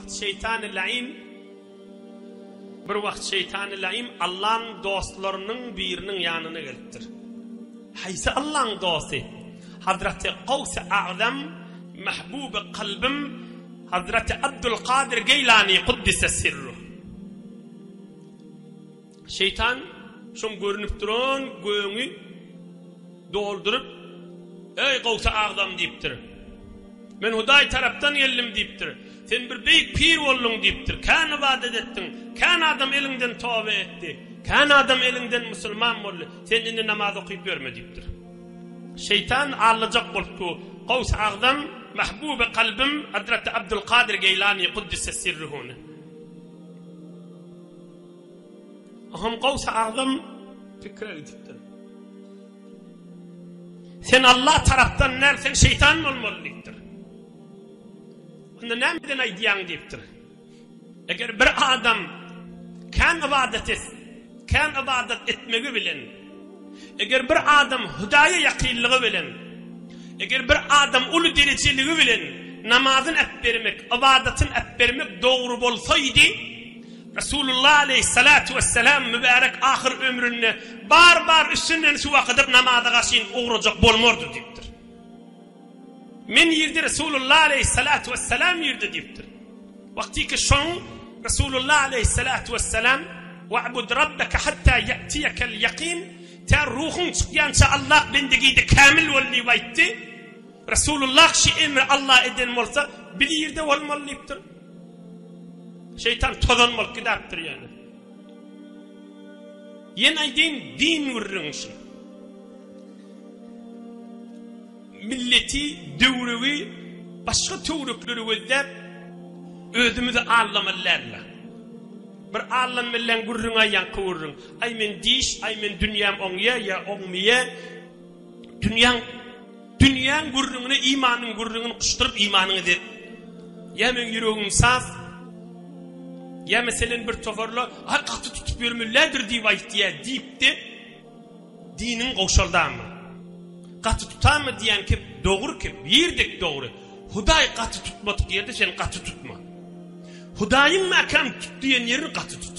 vakt şeytan-ı la'in bir vakt şeytan-ı la'in Allah'ın dostlarının birinin yanına gelipdir. Haysi Allah'ın dostu Hazreti Gavs-ı A'zam mahbub-ı kalbim Hazreti Abdülkadir Geylani kuddise sirruh. Şeytan şom görünüp duran göğünü doldurup ey Gavs-ı A'zam deyiptir. Men Huday taraftan geldim deyiptir. Sen bir büyük pir oldun deyiptir. Kan ibadet ettin. Kan adam elinden tövbe etti. Kan adam elinden Müslüman oldu. Sen indi namaz okuyup görme deyiptir. Şeytan ağlayacak boluptu. Gavs-ı A'zam mahbub-ı kalbim Hazreti Abdülkadir Geylani kuddise sirruhun. Aham Gavs-ı A'zam fikre ediptir. Sen Allah taraftan nersen şeytan mı olmalı deyiptir. Onda nämeden aýdýan diýipdir. Eger bir adam kan ibadet etmegi bilen, eger bir adam Hudaýa ýakynlygy bilen, eger bir adam uly derejeligi bilen namazyny äpbermek, ibadetin äpbermek dogry bolsaydy, Resulullah aleyhissalatu vesselam mübarek ahir ömründe bar üstünden su akydyp namaza gaşyn ugrajak bolmardy diýipdir. Men yerde Resulullah aleyhissalatu vesselam yerde deyiptir. Vakti ki şoň Resulullah aleyhissalatu vesselam wa'bud rabbaka hatta ya'tiyakel yaqin ta ruhun çıkyança Allah bendegide kamil bolly baytdy. Resulullah şi emri Allah eden bolsa bir yerde bolmaly deyipdir. Şeytan tozanmaly gidapdir yani. Yen aýdyn din wurrunşy. Milleti, döwrügi, başga töwrükleri gözläp özümüzi ağlamalarla. Bir ağlan bilen gurrun aýan kowurun. Ay men diş, ay men dünyam oňya ya oňmaya. Dünýäň gurrunyny, imanyň gurrunyny kuşturup imanyny edip. Ya men ýüregim saf. Ya meselen bir tovarla ay gaty tutup bermelerdir diýip aýtdy diýipdi. Dinin gowşaldamy. Gaty tutarmy diýen ki dogry ki birdek dogry. Hudaý gaty tutmadyk ýerde sen gaty tutma. Hudaýyň makam tutdyň ýerini gaty tut.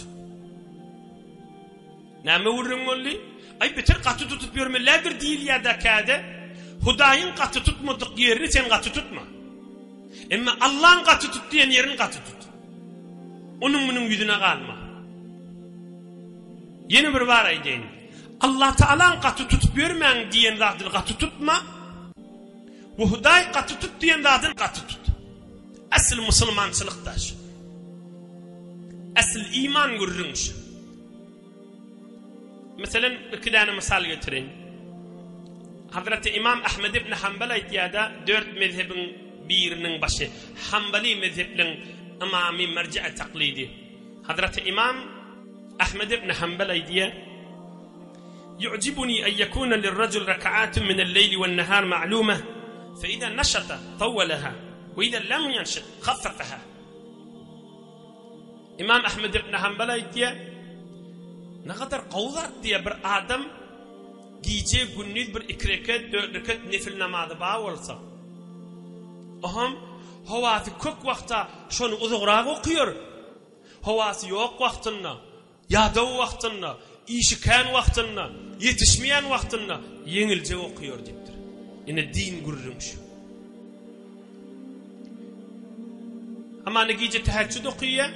Näme urrun boldy? Ay beter gaty tutup bermelerdir diýilýär-de kade. Hudaýyň gaty tutmadyk ýerini sen gaty tutma. Emma Allah'ın gaty tutdyň ýerini gaty tut. Onun bunun yüzüne galma. Yeni bir var aýdyn. Allah Ta'ala'nın gaty tutup bermäň diýen zatdyny gaty tutma. Bu Hudaý gaty tut diýen zatdyny gaty tut. Asl musulmançylykda şu. Asl iman gurrunş. Meselen iki tane misal getirin. Hazreti İmam Ahmed ibn Hanbal aýtýarda 4 mezhebin birinin başı. Hanbali mezhebiň imamy merji'i taklidi. Hazreti İmam Ahmed ibn Hanbal aýdýar: يعجبني أن يكون للرجل ركعات من الليل والنهار معلومة فإذا نشط طولها وإذا لم ينشط خففها. İmam Ahmed ibn Hanbal aýtdy: "Ne kadar gowzat diye bir adam gece gündüz bir 2 rekat 4 rekat nefil namazy bar bolsa. Aham hawasy kök wagtda şonu uzagyraak okuyur. Hawasy ýok wagtynda, ýadaw wagtynda, işi kan wagtynda, yetişmeyen wagtynda yeňilje okuyur" diýipdir. Ine din gurrunş. Ama ne gece tahajjud okuýar,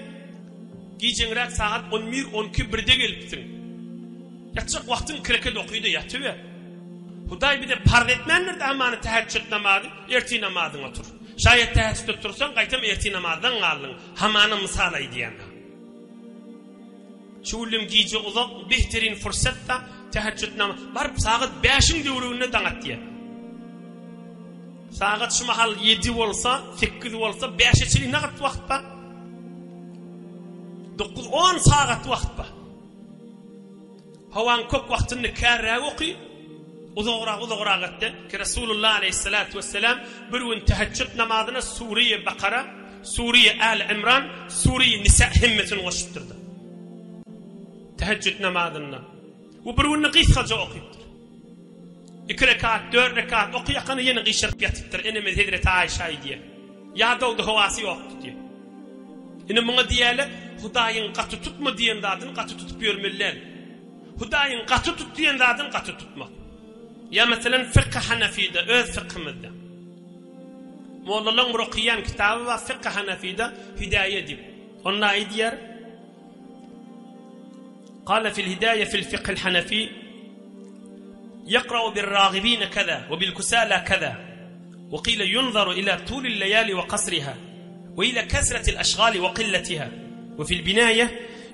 geceňrak saat 11-12-1-de gelipsin. Yatsak wagtyň kireket okuydy ýatyber. Hudaý bir de farz etmendir de amany tahajjud namazy, erti namazyna otur. Şayet tahajjud tursan gaýtam erti namazdan galyň. Hamany mysal aýdýan. Şulim gece uzak behterin fırsatda tahajjud namazı barıp saat 5'in döwrüne daňatdy. Saat şu mahal 7 bolsa, 8 bolsa 5'e çelik naqat wagt bar? 9-10 saat wagt bar. Hawan kök wagtyny kärä oky. Uzagyraak etdi ki Resulullah aleyhissalatu vesselam bir gün tahajjud namazyna Suriye Bakara, Suriye Ali İmran, Suriye Nisa himmetini goşupdurdy. Tahajjud namazyna. Bu bir gün qysgaça okypdyr. 2 rekat, 4 rekat okuyakany ýene gyşyryp ýatypdyr. Enemiz Hazreti Aýşa diýer. Ýa dowdy hawasy ýokdy diýer. Ine buna diýeli Hudaýyň gaty tutma diýen zadyny gaty tutup ýörmeliler. Hudaýyň gaty tut diýen zadyny gaty tutmak. Ya meselen fıkh Hanefi'de öz fıkhımızda. Mollaların okuyan kitabı var fıkh Hanefi'de hidaye dip. Onun aydiyar قال في الهداية في الفقه الحنفي يقرأ بالراغبين كذا وبالكسالى كذا وقيل ينظر إلى طول الليالي وقصرها وإلى كثرة الأشغال وقلتها وفي البناية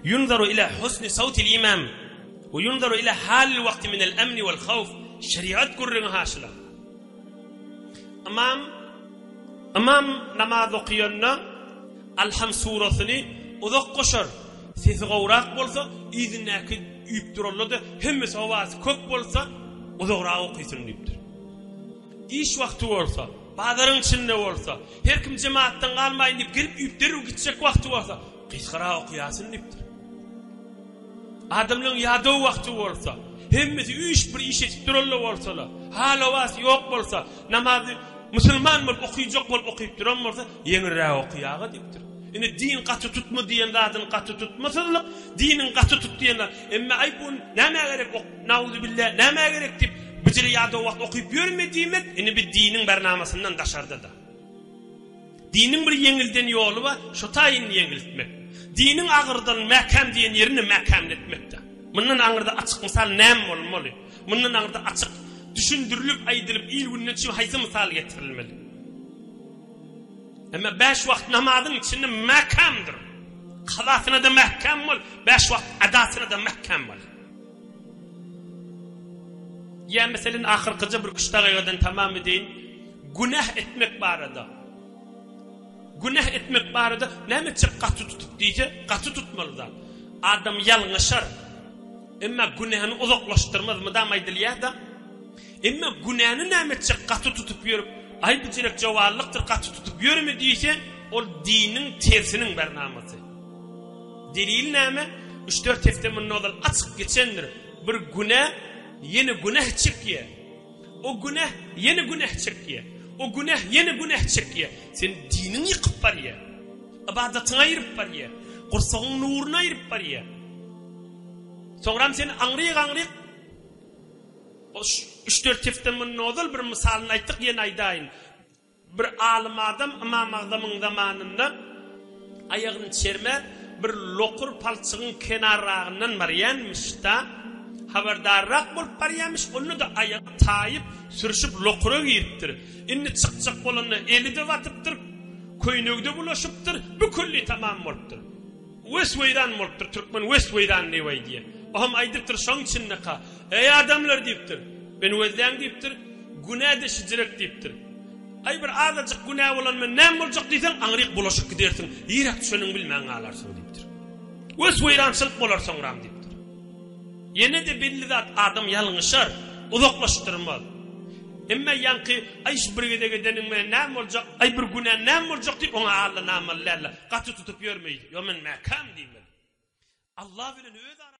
ينظر إلى حسن صوت الإمام وينظر إلى حال الوقت من الأمن والخوف شريعة كرنها شلا أمام نماذ قيانا الحم سورة وذق قشر siz gowrak bolsa izinnäki üýpdiroldy hemme sowaz kök bolsa uzagrak okysyn diýipdir. İş wagty bolsa, bazaryň içinde bolsa, her kim jemaatdan galmaýyn diýip girip üýpdirip gitjek wagty bolsa, gysgara okýasyn diýipdir. Adamlaryň ýadow wagty bolsa, hemmesi üç bir iş etdiroldy bolsalar, halawas ýok bolsa, namazy musulman bolup okuyjak bolup okuyup duran bolsa, ýeňirä okýaga diýipdir. Ine din gaty tutma diýen zadyny gaty tutmasylyk, dinin gaty tut diýenler. Emme ay bu näme gerek nauzu billah, näme gerek diýip bijili ýa-da wagt okuyup ýörmediýmek, ine bir dinin barnamasyndan daşarda da. Dinin bir ýeňilden ýoly bar, şo taýyn ýeňiltmek. Dinin agyrdan mäkam diýen ýerini mäkamletmekde. Mundan aňyrda açyk misal näme bolmaly? Mundan aňyrda açyk düşündirilip aýdylyp ilgünne çy haýsy misal getirilmeli? Ama 5 wagt namazyň içinde mäkamdyr. Qadasyna da mäkam bol, 5 wagt adasyna da mäkam bol. Ya meselen ahirkıca bir kuştagadan tamam edeyin, günah etmek barada. Günah etmek barada näme çyk gaty tutup diýje, gaty tutmalydan. Adam ýalňyşar. Emma günahyny uzaklaşdyrmaz da maýdylýar da. Emma günahyny näme çyk gaty tutup ýörüp ay bitirek jawallıktır gaty tutup ýörme diýse, ol dinin tersiniň barnamasy. Delil näme? 3-4 heftemin nodal açyk geçendir. Bir günah yeni günah çekýär. O günah yeni günah çekýär. O günah yeni günah çekýär. Sen dinin ýykyp barýar. Ibadatyňa ýerip barýar. Gursagyň nuruna ýerip barýar. Soňram sen aňryk 3-4 heftemin nodal bir misalyny aýtdyk ýene aýdaýyn. Bir alim adam Imam Agdamyň zamanynda aýagyny çerme bir lokur palçygyň kenarragyndan barýanmyşda habardarrak bolup barýanmyş, onu da aýagy taýyp sürüşip lokura giripdir. Indi çykjak bolany elide watypdyr, köýnegde bulaşypdyr, bükülli tamam bolupdyr. Wesweydan bolupdyr, türkmen Wesweydan diýip diýer. Oham aýdypdyr şoň içinde ka, ey adamlar diýipdir. Ben özleň diýipdir, günäde şijirek diýipdir. Ay bir azajyk günä bolan men näme boljak diýsen, aňryk bulaşyp gidersiň, ýerek düşeniň bilmäň alarsyň diýipdir. Wesweydançylyk bolar soňram diýipdir. Yine de belli zat adam ýalňyşar, uzaklaşdyrmaz. Emma ýanky ay şu bir gedenin men näme boljak, ay bir günä näme boljak diýip oňa Allah namallarla gaty tutup ýörmeýdi. Yo men mäkam diýmeli. Allah bilen öz